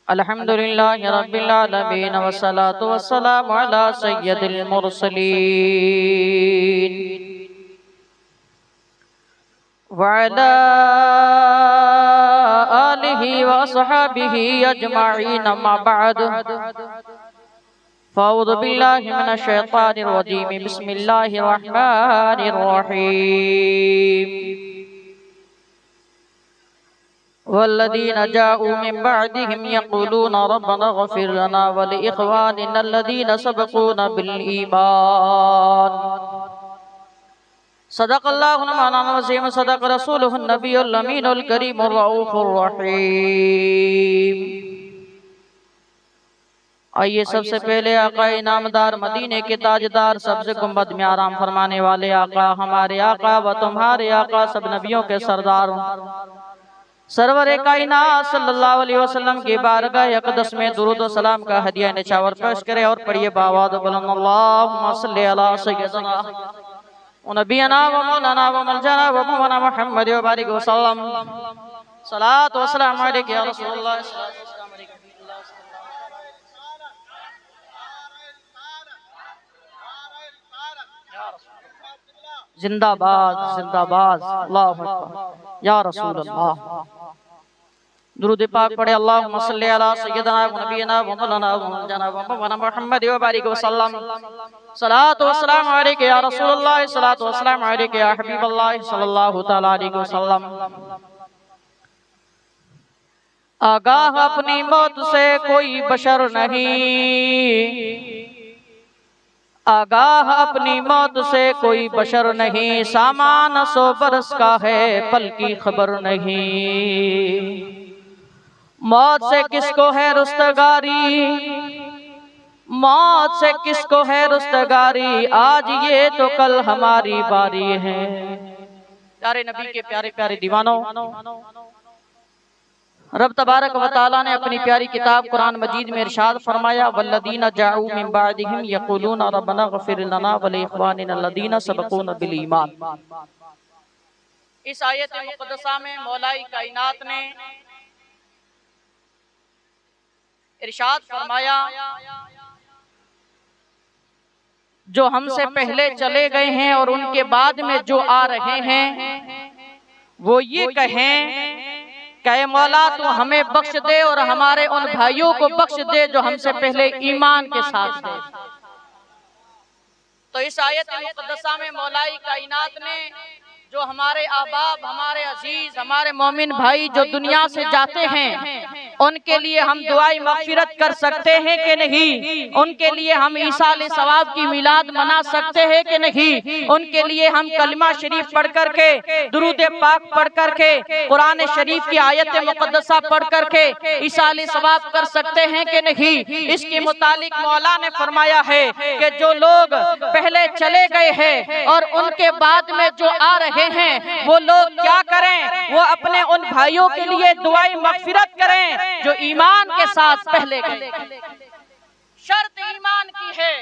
الحمدللہ رب العالمین والصلاة والسلام علی سید المرسلین وعلی آلہ واصحابہ اجمعین اما بعد فاعوذ باللہ من الشیطان الرجیم بسم اللہ الرحمن الرحیم والذین جاءوا من بعدهم يقولون ربنا اغفر لنا ولإخواننا الذين سبقونا بالإيمان صدق اللہ مولانا العظیم صدق رسولہ النبی الامین الکریم الرؤوف الرحیم۔ آئیے سب سے پہلے آقا انعامدار مدینے کے تاجدار سبز گنبد میں آرام فرمانے والے آقا ہمارے آقا و تمہارے آقا سب نبیوں کے سردار سرور کائنات صلی اللہ علیہ وسلم کی بارگاہ اقدس میں درود و سلام کا ہدیہ نچاور پیش کرے اور پڑھیے باواد بلند اللہم صلی علی سیدنا و نبینا و مولانا و ملجنا و مولانا محمد و بارک وسلم صلاة و سلام علیک یا رسول اللہ زندہ باد اللہ اکبر یا رسول اللہ۔ درود پاک پڑھے اللہم صلی علی سیدنا و نبینا و مولانا و ملجنا و مولانا محمد و بارک وسلم صلاة و سلام علیک یا رسول اللہ صلاة و سلام علیک یا حبیب اللہ صلی اللہ تعالیٰ علیہ وسلم۔ آگاہ اپنی موت سے کوئی بشر نہیں، آگاہ اپنی موت سے کوئی بشر نہیں، سامان 100 برس کا ہے پل کی خبر نہیں۔ موت سے کس کو ہے رستگاری، موت سے کس کو ہے رستگاری، آج یہ تو کل ہماری باری ہے۔ پیارے نبی کے پیارے پیارے دیوانوں، رب تبارک و تعالیٰ نے اپنی پیاری کتاب قرآن مجید میں ارشاد فرمایا والذین جاءوا من بعدهم یقولون ربنا اغفر لنا ولاخواننا الذین سبقونا بالایمان۔ اس آیت مقدسہ میں مولا کائنات نے ارشاد فرمایا جو ہم سے پہلے چلے گئے ہیں اور ان کے بعد میں جو آ رہے ہیں وہ یہ کہیں کہ اے مولا تو ہمیں بخش دے اور ہمارے ان بھائیوں کو بخش دے جو ہم سے پہلے ایمان کے ساتھ تھے۔ تو اس آیت مقدسہ میں مولا کائنات نے جو ہمارے احباب، ہمارے عزیز، ہمارے مومن بھائی جو دنیا سے جاتے ہیں ان کے لیے ہم دعائی مغفرت کر سکتے ہیں کہ نہیں؟ ان کے لیے ہم ایصال ثواب کی میلاد منا سکتے ہیں کہ نہیں؟ ان کے لیے ہم کلمہ شریف پڑھ کر کے، درود پاک پڑھ کر کے، قرآن شریف کی آیت مقدسہ پڑھ کر کے ایصال ثواب کر سکتے ہیں کہ نہیں؟ اس کے متعلق مولا نے فرمایا ہے کہ جو لوگ پہلے چلے گئے ہیں اور ان کے بعد میں جو آ رہے ہیں وہ لوگ کیا کریں؟ وہ اپنے ان بھائیوں کے لیے دعائی مغفرت کریں جو ایمان کے ساتھ پہلے گئے۔ شرط ایمان کی ہے،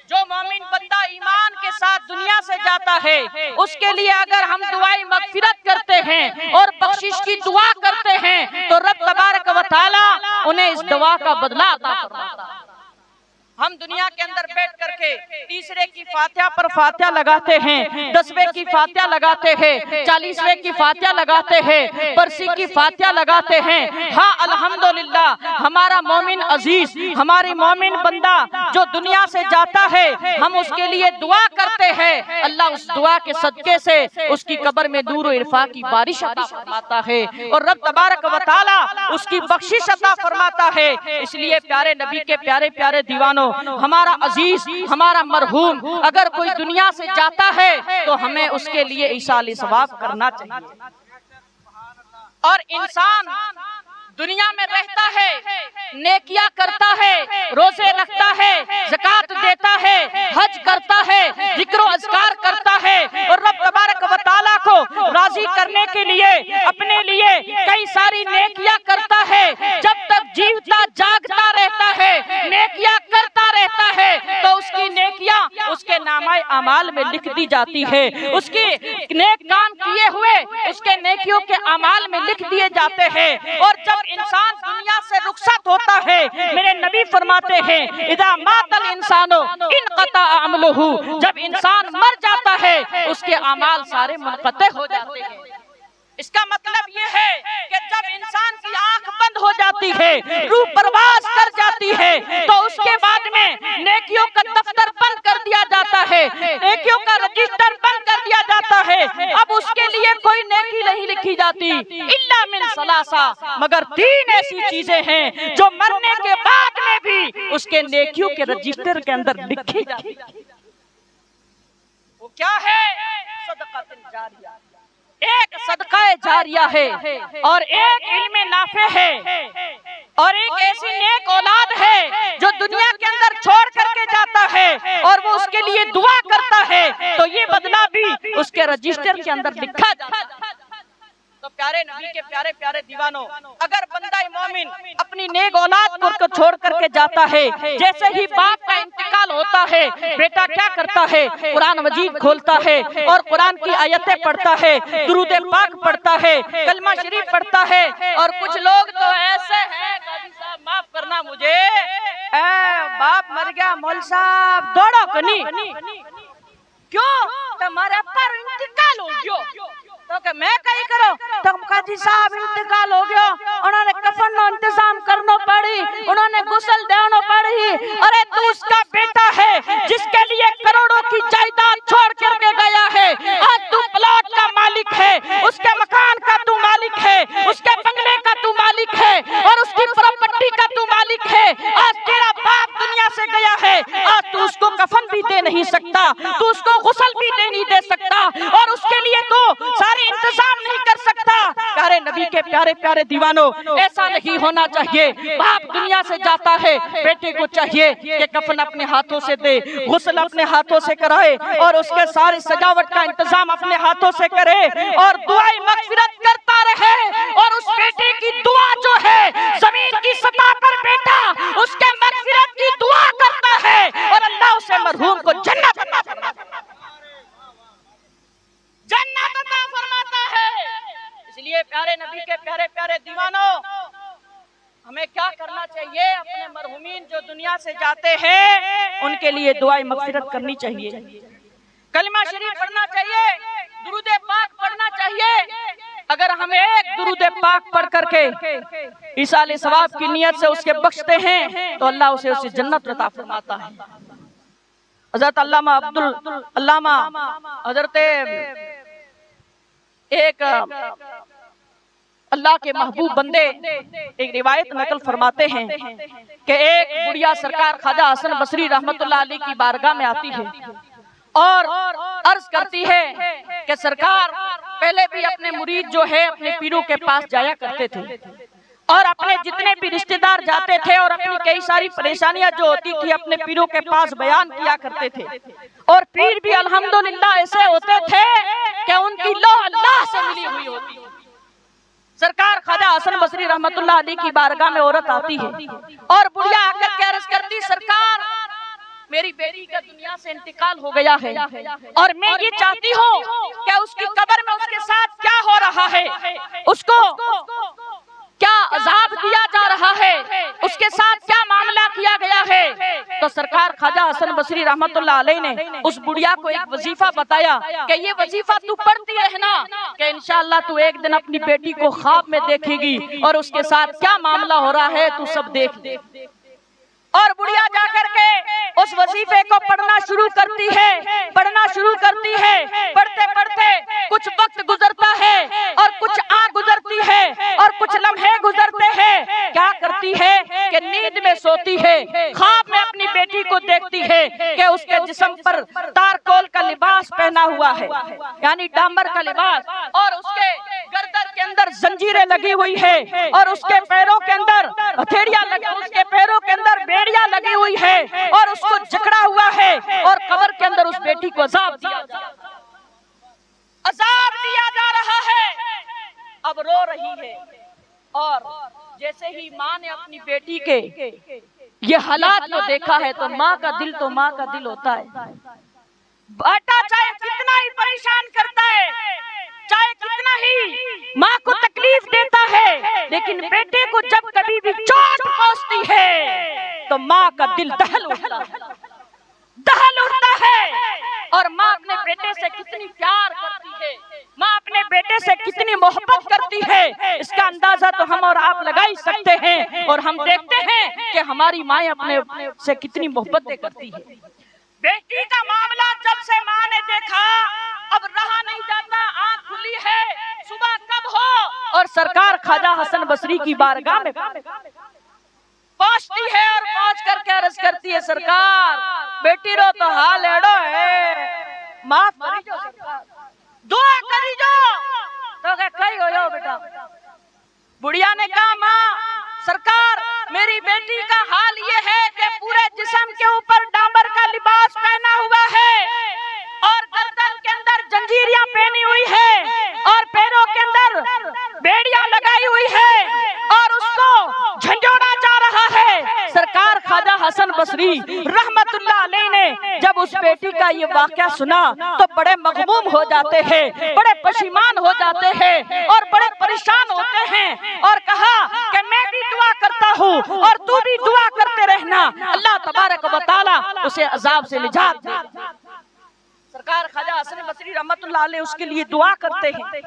جو مومن بندہ ایمان کے ساتھ دنیا سے جاتا ہے اس کے لیے اگر ہم دعائی مغفرت کرتے ہیں اور بخشش کی دعا کرتے ہیں تو رب تبارک و تعالی انہیں اس دعا کا بدلہ عطا فرماتا ہے۔ ہم دنیا کے اندر بیٹھ کر کے تیسرے کی فاتحہ پر فاتحہ لگاتے ہیں، 10ویں کی فاتحہ لگاتے ہیں، 40ویں کی فاتحہ لگاتے ہیں، برسی کی فاتحہ لگاتے ہیں۔ ہاں الحمدللہ ہمارا مومن عزیز، ہماری مومن بندہ جو دنیا سے جاتا ہے ہم اس کے لیے دعا کرتے ہیں، اللہ اس دعا کے صدقے سے اس کی قبر میں نور و عرفان کی بارش عطا فرماتا ہے اور رب تبارک و تعالی اس کی بخشش عطا فرماتا ہے۔ اس لیے پیارے نبی کے پیارے پیارے دیوانوں، ہمارا عزیز، ہمارا مرحوم اگر کوئی دنیا سے جاتا ہے تو ہمیں اس کے لیے ایصال ثواب کرنا چاہیے۔ اور انسان دنیا میں رہتا ہے، نیکیاں کرتا ہے، روزے رکھتا ہے، زکوٰۃ دیتا ہے، حج کرتا ہے، ذکر و اذکار کرتا ہے اور رب تبارک و تعالیٰ کو راضی کرنے کے لیے اپنے لیے کئی ساری نیکیاں کرتا ہے۔ جب تک جیوتا جاگتا رہتا ہے، نیکیاں کرتا رہتا ہے تو اس کی نیکیاں اس کے نامہ اعمال اعمال میں لکھ دی جاتی ہے، اس کی نیک کام کیے ہوئے اس کے نیکیوں کے اعمال میں لکھ دیے جاتے ہیں۔ اور جب انسان دنیا سے رخصت ہوتا ہے، میرے نبی فرماتے ہیں اذا مات الانسان انقطع عملہ، جب انسان مر جاتا ہے اس کے اعمال سارے منقطع ہو جاتے ہیں۔ اس کا مطلب یہ ہے کہ جب انسان کی آنکھ بند ہو جاتی ہے، روح پرواز کر جاتی ہے، تو اس کے بعد میں نیکیوں کا دفتر بند کر دیا جاتا ہے، نیکیوں کا رجسٹر بند کر دیا جاتا ہے۔ اب اس کے لیے کوئی نیکی نہیں لکھی جاتی الا من ثلاثہ، مگر 3 ایسی چیزیں ہیں جو مرنے کے بعد میں بھی اس کے نیکیوں کے رجسٹر کے اندر لکھی جاتی ہے۔ وہ کیا ہے؟ صدقہ جاریہ، ایک صدقہ جاریہ ہے، اور ایک علم نافع ہے، اور ایک ایسی نیک اولاد ہے جو دنیا کے اندر چھوڑ کر کے جاتا ہے اور وہ اس کے لیے دعا کرتا ہے، تو یہ بدلہ بھی اس کے رجسٹر کے اندر لکھا جاتا ہے۔ تو پیارے نبی کے پیارے پیارے دیوانوں، اگر بندہ مومن اپنی نیک اولاد کو چھوڑ کر کے جاتا ہے، جیسے ہی باپ کا انتقال ہوتا ہے، بیٹا کیا کرتا ہے؟ قرآن مجید کھولتا ہے اور قرآن کی آیتیں پڑھتا ہے، درود پاک پڑھتا ہے، کلمہ شریف پڑھتا ہے۔ اور کچھ لوگ تو ایسے ہیں، قاضی صاحب معاف کرنا مجھے، باپ مر گیا مول صاحب دوڑو کنی، کیوں؟ تمہارے پر انتقال ہو گیا، تو کہ میں کہیں کرو تو قاضی صاحب انتقال ہو گیا، انہوں نے کفن نو انتظام کرنا پڑی، انہوں نے غسل دینا پڑی۔ ارے تو اس کا بیٹا ہے جس کے لیے کروڑوں کی جائیداد چھوڑ کر کے گیا ہے، آج تو پلاٹ کا مالک ہے، اس کے مکان کا تو مالک ہے، اس کے بنگلے کا تو مالک ہے، اور اس کی پراپرٹی کا تو مالک ہے۔ آج تیرا باپ دنیا سے گیا ہے، آج تو اس کو کفن بھی دے نہیں سکتا، تو اس کو غسل بھی نہیں دے سکتا، اور اس کے لیے تو سارے انتظام نہیں کر سکتا۔ پیارے نبی کے پیارے پیارے دیوانوں، ایسا نہیں ہونا چاہیے۔ باپ دنیا سے جاتا ہے، بیٹے کو چاہیے کہ کفن اپنے ہاتھوں سے دے، غسل اپنے ہاتھوں سے کرائے، اور اس کے ساری سجاوٹ کا انتظام اپنے ہاتھوں سے کرے، اور دعائے مغفرت کرتا رہے۔ اور اس بیٹے کی دعا جو ہے زمین کی سطح پر بیٹا اس کے مغفرت کی دعا کرتا ہے، اور اللہ اسے مرحوم کو جنت عطا فرماتا ہے، جنت عطا فرماتا ہے۔ اس لیے پیارے نبی کے پیارے پیارے دیوانوں، ہمیں کیا کرنا چاہیے؟ اپنے مرحومین جو دنیا سے جاتے ہیں ان کے لیے دعائے مغفرت کرنی چاہیے، کلمہ شریف پڑھنا چاہیے، درود پاک پڑھنا چاہیے۔ اگر ہم ایک درود پاک پڑھ کر کے ایصال ثواب کی نیت سے اس کے بخشتے ہیں تو اللہ اسے جنت عطا فرماتا ہے۔ حضرت علامہ حضرت ایک اللہ کے محبوب بندے ایک روایت نقل فرماتے ہیں کہ ایک بڑھیا سرکار خواجہ حسن بصری رحمت اللہ علیہ کی بارگاہ میں آتی ہے اور عرض کرتی ہے کہ سرکار پہلے بھی اپنے مرید جو ہے اپنے پیروں کے پاس جایا کرتے تھے، اور اپنے جتنے بھی رشتہ دار جاتے تھے اور اپنی کئی ساری پریشانیاں جو ہوتی تھی اپنے پیروں کے پاس بیان کیا کرتے تھے، اور پیر بھی الحمدللہ ایسے ہوتے تھے کہ ان کی لوح اللہ سے ملی ہوئی ہوتی۔ سرکار خواجہ حسن بصری رحمت اللہ علیہ کی بارگاہ میں عورت آتی ہے اور بڑھیا آ کر کے عرض کرتی، سرکار میری بیٹی کا دنیا سے انتقال ہو گیا ہے، اور میں یہ چاہتی ہوں کہ اس کی قبر میں اس کے ساتھ کیا ہو رہا ہے، اس کو کیا عذاب دیا جا رہا ہے، اس کے ساتھ کیا معاملہ کیا گیا ہے۔ تو سرکار خواجہ حسن بصری رحمت اللہ علیہ نے اس بڑھیا کو ایک وظیفہ بتایا کہ یہ وظیفہ تو پڑھتی رہنا کہ انشاءاللہ تو ایک دن اپنی بیٹی کو خواب میں دیکھے گی اور اس کے ساتھ کیا معاملہ ہو رہا ہے تو سب دیکھ لے۔ اور بڑھیا جا کر کے اس وظیفے کو پڑھنا شروع کرتی ہے، پڑھنا شروع کرتی ہے، پڑھتے پڑھتے کچھ وقت گزرتا ہے اور کچھ آنکھ گزرتی ہے اور کچھ لمحے گزرتے ہیں، کیا کرتی ہے کہ نیند میں سوتی ہے، خواب میں اپنی بیٹی کو دیکھتی ہے کہ اس کے جسم پر تارکول کا لباس پہنا ہوا ہے، یعنی ڈامبر کا لباس، اور اس کے گردن کے اندر زنجیریں لگی ہوئی ہے، اور اس کے پیروں کے اندر ہتھیلیاں لگی، اس کے پیروں کے اندر بیڑیاں لگی ہوئی ہے، اور اس کو جکڑا ہوا ہے، اور قبر کے اندر اس بیٹی کو عذاب دیا جا رہا ہے۔ اب رو رہی ہے، اور جیسے ہی ماں نے اپنی بیٹی کے یہ حالات کو دیکھا ہے تو ماں کا دل ہوتا ہے، बेटा चाहे कितना ही परेशान करता है, चाहे कितना ही माँ को तकलीफ देता है, लेकिन बेटे को जब कभी भी चोट पहुंचती है तो माँ का दिल दहल उठता है। और माँ अपने बेटे से कितनी प्यार करती है, माँ अपने बेटे से कितनी मोहब्बत करती है, इसका अंदाजा तो हम और आप लगा ही सकते हैं। और हम देखते हैं कि हमारी माँ अपने से कितनी मोहब्बतें करती है। बेटी का मामला जब से माँ ने देखा अब रहा नहीं जाता, आँख खुली है, सुबह कब हो और सरकार ख्वाजा हसन बसरी की बारगाह में पहुंचती है और पहुंच करके अर्ज करती है, सरकार बेटी रो तो हाल एड़ो है, माफ करी जो सरकार, दुआ करी जो। तो कही हो बेटा। बुढ़िया ने कहा, माँ सरकार मेरी बेटी का हाल ये है कि पूरे जिस्म के ऊपर डांबर का लिबास पहना हुआ है और गर्दन के अंदर जंजीरियां पहनी हुई है और पैरों के अंदर बेड़ियां लगाई हुई है और उसको झंझोड़ा जा रहा है। सरकार ख्वाजा हसन बसरी रहमतुल्लाह अलैह ने जब उस बेटी का ये वाकया सुना तो बड़े मगमूम हो जाते हैं, बड़े परेशान हो जाते हैं और बड़े परेशान होते हैं और कहा कि मैं भी दुआ करता हूँ और तू भी दुआ करते रहना, अल्लाह तबारक व तआला उसे अजाब से निजात दे। सरकार ख्वाजा हसन बसरी रहमतुल्लाह अलैह उसके लिए दुआ करते हैं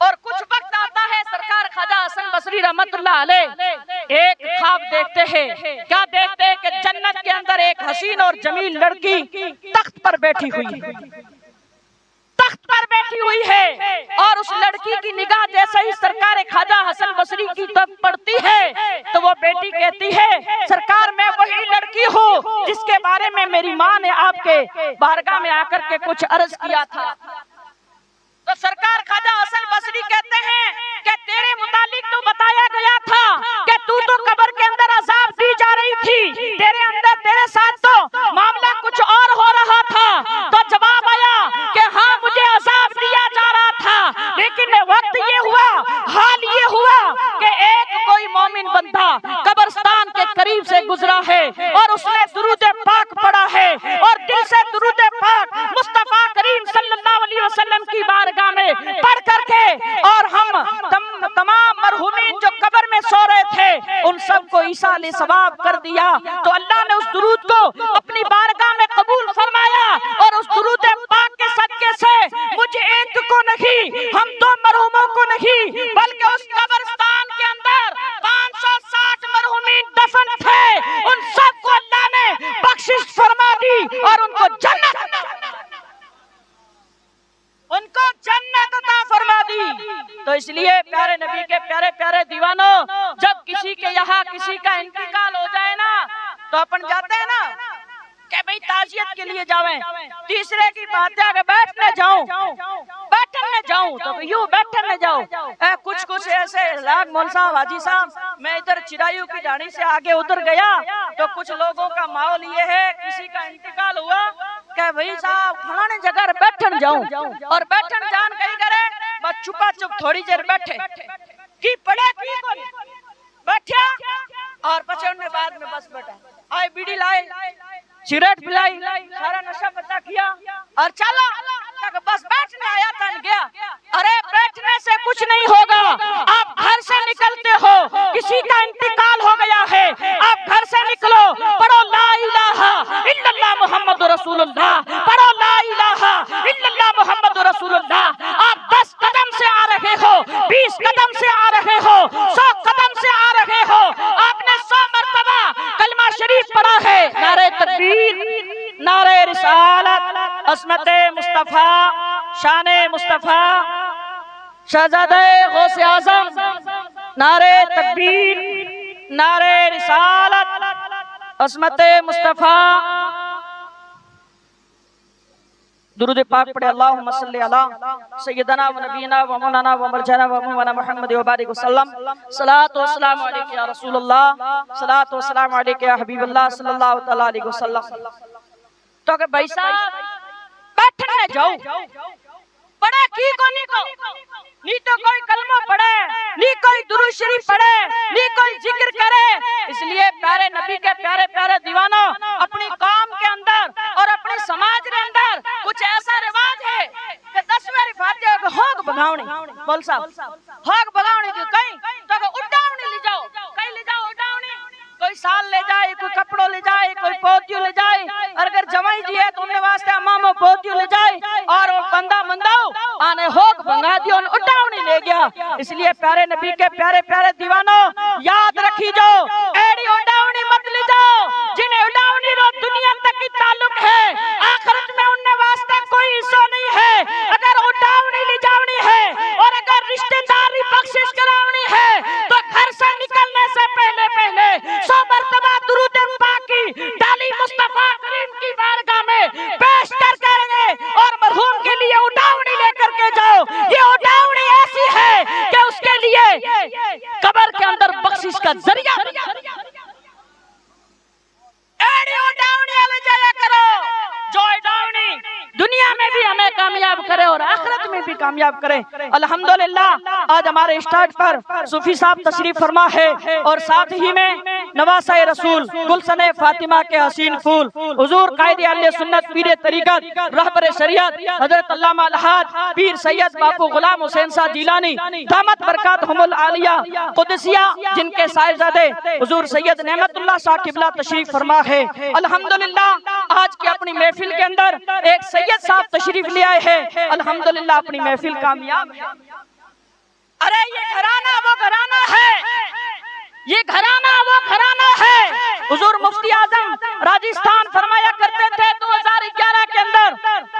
और कुछ वक्त आता है, सरकार ख्वाजा हसन बसरी रहमतुल्लाह अलैह एक ख्वाब देखते हैं। क्या देखते हैं कि जन्नत के अंदर एक हसीन और जमील लड़की तख्त पर बैठी हुई है, तख्त पर बैठी हुई है और उस लड़की की निगाह जैसे ही सरकार ख्वाजा हसन बसरी की तरफ पड़ती है तो वो बेटी कहती है, सरकार मैं वही लड़की हूँ जिसके बारे में मेरी माँ ने आपके बारगाह में आकर के कुछ अर्ज किया था। तो सरकार ख्वाजा हसन बसरी कहते हैं कि तेरे मुतालिक तो बताया गया था कि तू तो कब्र के अंदर अजाब दी जा रही थी, तेरे अंदर तेरे साथ तो मामला कुछ और हो रहा था। तो जवाब आया कि हाँ मुझे अजाब दिया जा रहा था, लेकिन वक्त ये हुआ, हाल ये हुआ कि एक कोई मोमिन बंदा कब्रिस्तान के करीब से गुजरा है और उसने दुरूद पाक पढ़ा है और दिल से दुरूद पाक मुस्तफा करीम सल्लल्लाहु अलैहि वसल्लम की बारगाह में पढ़ करके और हम तमाम मरहूमीन जो कब्र में सो रहे थे उन सबको ईसाले सवाब कर दिया। तो अल्लाह ने उस दुरूद को अपनी बारगाह में कबूल फरमाया और उस दुरूद पाक के सदके से मुझे एक को नहीं, हम दो मरहूमों को नहीं, बल्कि उस कब्रिस्तान के अंदर 560 मरहूमीन दफन थे, उन सबको अल्लाह ने बख्शिश फरमा दी और उनको जन्नत अता फरमा दी। तो इसलिए प्यारे नबी के प्यारे प्यारे दीवानों, जब किसी के यहाँ किसी का इंतकाल हो जाए ना तो अपन जाते हैं ना कि भाई ताजियत के लिए जावें, तीसरे की बात है कि बैठने जाऊं तो यूं बैठने जाओ। कुछ ऐसे लाग मौल साहब हाजी साहब, मैं इधर चिरायू की ढाणी से आगे उधर गया तो कुछ लोगों का माहौल ये है, किसी का इंतकाल हुआ कि भाई साहब फलाने जगह बैठन जाऊं और बैठन जान कहीं करे बस चुपा चुप थोड़ी देर बैठे की पड़े की कौन बैठा और पचड़ने बाद में बस बैठा, आए बीड़ी लाए, सिगरेट पिलाई, सारा नशा पता किया और चलो बस बैठने आया था गया। अरे बैठने से कुछ नहीं होगा, आप घर से निकलते हो, किसी का इंतकाल हो गया है, आप घर से निकलो, पढ़ो ला इलाहा इल्लल्लाह मुहम्मदुर रसूलुल्लाह, पढ़ो ला इलाहा इल्लल्लाह मुहम्मदुर रसूलुल्लाह। आप 10 कदम से आ रहे हो, 20 कदम से आ रहे हो, 100 कदम से आ रहे हो, आपने 100 मरतबा कलमा शरीफ पढ़ा है, नारे तकबीर, नारे रिसालत, अस्मते मुस्तफा, शाने मुस्तफा, शहजादे गौसे आज़म, नारे तकबीर, नारे रिसालत, अस्मते मुस्तफा। दुरूद पाक पढ़े, अल्लाहुम्मा सल्ली अला सय्यदना व नबीना व मौलाना व मरजाना व मौलाना मुहम्मद व बारिक वसल्लम। सलातो व सलाम अलैका या रसूलल्लाह, सलातो व सलाम अलैका या हबीबल्लाह सल्लल्लाहु तआला अलैहि वसल्लम। तो कि भाई साहब बैठने जाओ, पढ़े की कोनी को नी तो कोई कलमा पढ़े, नी कोई दुरूद शरीफ पढ़े, नी कोई जिक्र करे। इसलिए प्यारे नबी के प्यारे प्यारे दीवानों, अपनी कौम के अंदर और अपने समाज के अंदर भगावणी बोल साहब हक भगावणी जो कहीं तो उड़ावणी ले जाओ कहीं ले जाओ उड़ावणी कोई साल ले जाए कोई कपड़ो ले जाए कोई पोतियो ले जाए और अगर जमाई जी है तो उनके वास्ते अमामो पोतियो ले जाए और वो बंदा मंदाओ आने होक भगा दियो उड़ावणी ले गया। इसलिए प्यारे नबी के प्यारे प्यारे दीवानों याद रखी जो एड़ी उड़ावणी मत ले जाओ जिन्हें उड़ावणी रो दुनिया तक की ताल्लुक है आखिरत में उनके वास्ते कोई हिस्सा नहीं है। अगर उड़ावणी ले जावनी है और अगर रिश्तेदारी बख्शिश करावनी है तो घर से निकलने से पहले 100 मरतबा दुरूद पाक की डाली मुस्तफा करीम की बारगाह में पेश कर करेंगे और मरहूम के लिए उड़ावनी लेकर के जाओ। ये उड़ावनी ऐसी है कि उसके लिए कब्र के अंदर बख्शिश का जरिया एड़ी उड़ावनी ले जाया करो जो उड़ावनी दुनिया में भी हमें कामयाब करे और आखिरत में भी कामयाब करे। अल्हम्दुलिल्लाह आज हमारे स्टेज पर सूफी साहब तशरीफ फरमा है और साथ ही में नवासा रसूल गुलशन फातिमा के हसीन फूल हुजूर कायदे अहले सुन्नत पीर तरीकत रहबर शरीयत हजरत अल्लामा अलहाज पीर सैयद बापू गुलाम हुसैन साहब जिलानी दामत बरकातहुमुल आलिया कुदसिया जिनके साहिबजादे हुजूर सैयद नेमतुल्लाह शाह किबला तशरीफ फरमा है। अल्हम्दुलिल्लाह आज की अपनी महफिल के अंदर एक सैयद साहब तशरीफ ले आए हैं। अल्हम्दुलिल्लाह अपनी महफिल कामयाब है। अरे ये घराना वो घराना है, ये घराना वो घराना है। हुजूर मुफ्ती आजम राजस्थान फरमाया करते थे 2011 के अंदर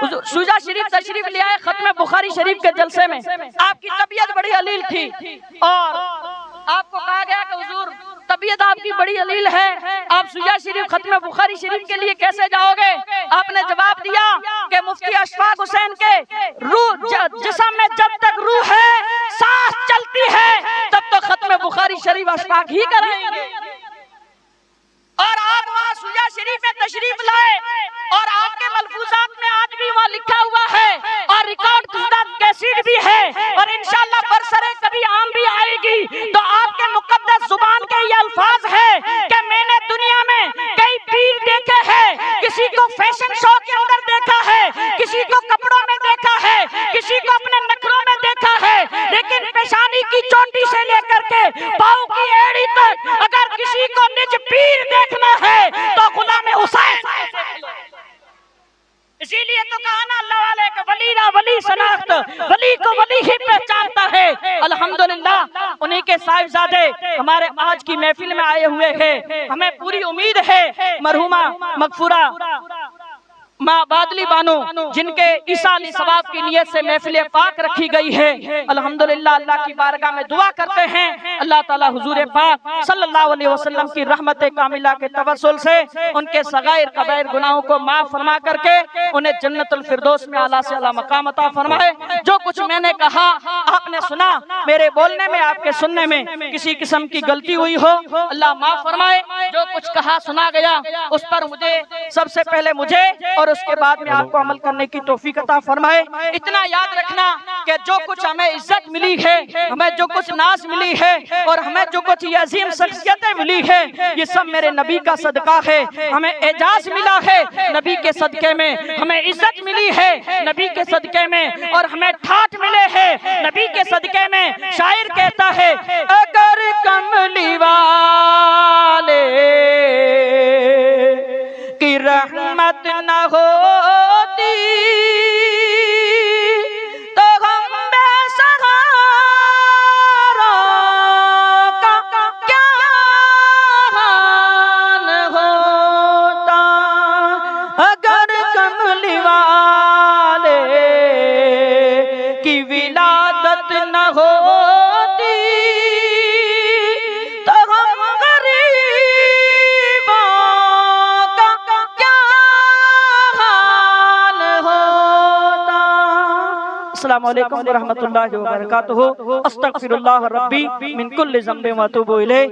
हुजूर शुजा शरीफ तशरीफ ले आए खत्म बुखारी शरीफ के जलसे में। आपकी तबीयत बड़ी अलील थी और आपको कहा गया कि हुजूर तबीयत आपकी बड़ी अलील है, आप शुजा शरीफ खत्म बुखारी शरीफ के लिए कैसे जाओगे? आपने जवाब दिया कि मुफ्ती अशफाक हुसैन के रूह जिस्म में जब तक रूह है सांस चलती है तब तो खत्म बुखारी शरीफ अशफाक ही कराएंगे। और आप वहाँ शुजा शरीफ में तशरीफ लाए और आपके मलफूजात में आज भी वहाँ लिखा हुआ है और रिकॉर्ड कैसेट भी है और इंशाअल्लाह बरसरे कभी आम भी आएगी तो आपके मुकद्दस जुबान के ये अल्फाज है कि मैंने दुनिया में कई पीर देखे हैं, किसी को फैशन शो के अंदर देखा है, किसी को कपड़ों में देखा है, किसी को अपने नखरों में देखा है, लेकिन पेशानी की चोटी से लेकर के पाँव की एड़ी तक अगर किसी को निज पीर देखना है तो गुलाम हुसैन। इसीलिए तो कहा ना अल्लाह वाले का वली ना वली शनाख्त, वली को वली ही पहचानता है। अल्हम्दुलिल्लाह उन्हीं के साहिबजादे हमारे आज की महफिल में आए हुए हैं। हमें पूरी उम्मीद है मरहुमा मगफूरा माँ बादली बानो जिनके ईसानी सवाब की नियत से महफिल पाक रखी गई है। अल्हम्दुलिल्लाह अल्लाह की बारगाह में दुआ करते हैं अल्लाह ताला हुजूर पाक सल्लल्लाहु अलैहि वसल्लम की रहमत कामिला के तवस्सुल से उनके सगाइर कबाइर गुनाहों को माफ फरमा करके उन्हें जन्नतुल फिरदौस में आला से आला मकाम अता फरमाए। जो कुछ मैंने कहा आपने सुना, मेरे बोलने में आपके सुनने में किसी किस्म की गलती हुई हो अल्लाह माफ फरमाए। जो कुछ कहा सुना गया उस पर मुझे सबसे पहले मुझे और उसके बाद में आपको अमल करने की तौफीक अता फरमाए। इतना याद रखना कि जो कुछ हमें इज्जत मिली है, हमें जो कुछ नाज मिली है और हमें जो कुछ ये अजीम शख्सियतें मिली है ये सब मेरे नबी का सदका है। हमें एजाज मिला है नबी के सदके में, हमें इज्जत मिली है नबी के सदके में और हमें ठाठ मिले हैं नबी के सदके में। शायर कहता है अगर कमली वाले की रहमत न होती तो हम बेसहारा का क्या हाल होता। अगर कमली वाले की विलादत न होती तो हम गरीबों का क्या हाल होता। अस्सलामु अलैकुम व रहमतुल्लाहि व बरकातुहू। अस्तगफिरुल्लाह रब्बी मिन कुल्लि ज़ंबिन व अतूबु इलैह।